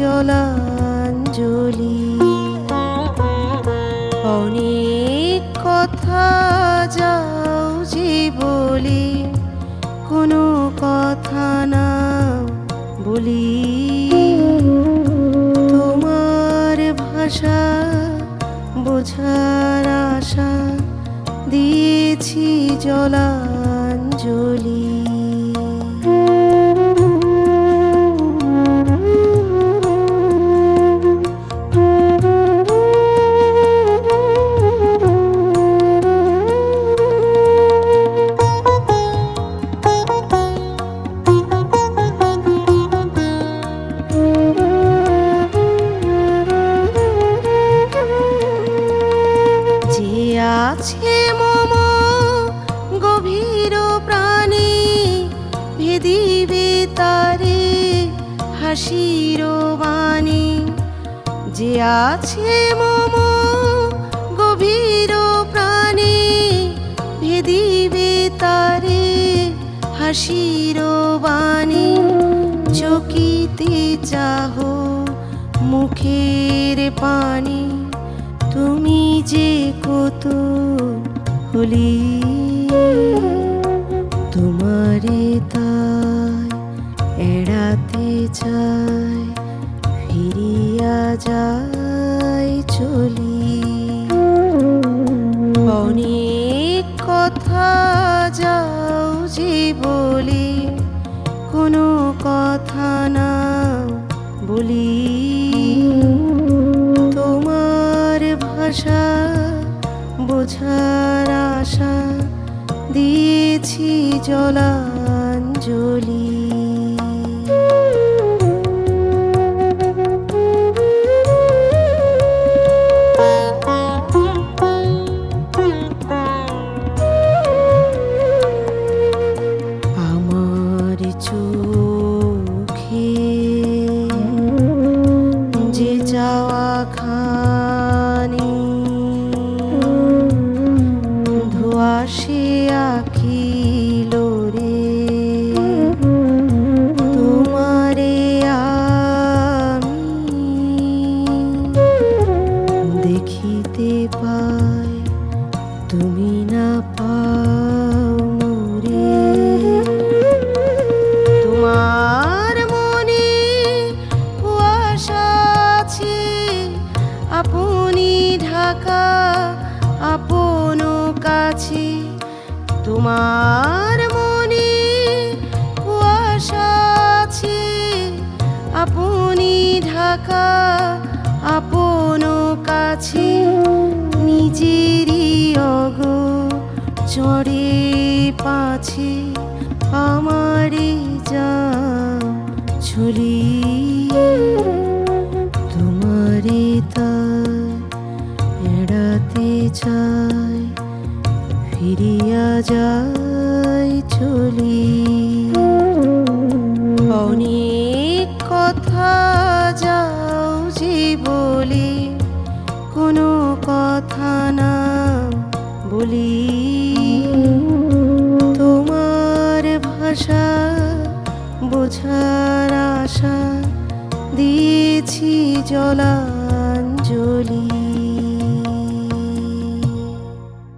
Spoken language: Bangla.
জলাঞ্জলি। অনেক কথা যাও যে বলি, কোনো কথা না বলি। তোমার ভাষা বোঝার আশা দিয়েছি জলাঞ্জলি। আছে মম গভীর প্রাণে, ভেদিবে তারে হাসির বাণী। যে আছে মম গভীর প্রাণে, ভেদিবে তারে হাসির বাণী। চকিতে চাহো মুখের পানি, তুমি যে কত হলি। তোমারে তাই এড়াতে চাই, ফিরিয়া যাই চলি। অনেক কথা যাও যে বলি, কোনো কথা না বলি। তোমার ভাষা বোঝার আশা দিয়েছি জলাঞ্জলি। আমার চোখে যে যাওয়া খানি, ধোঁয়াশে আঁকিল রে তোমারে আমি। দেখিতে পাই তুমি না পাও মোরে। তোমার মনে কুয়াশা আছে, আপনি ঢাকা আপন কাছে। তোমার মনে কুয়াশা আছে, আপনি ঢাকা আপন কাছে। নিজেরই চড়ে পাছে আমারে যা ঝুলি। তোমারে তাই এড়াতে চাই, ফিরিয়া যাই চলি। অনেক কথা যাও যে বলি, কোনো কথা না বলি। তোমার ভাষা বোঝার আশা দিয়েছি জলাঞ্জলি।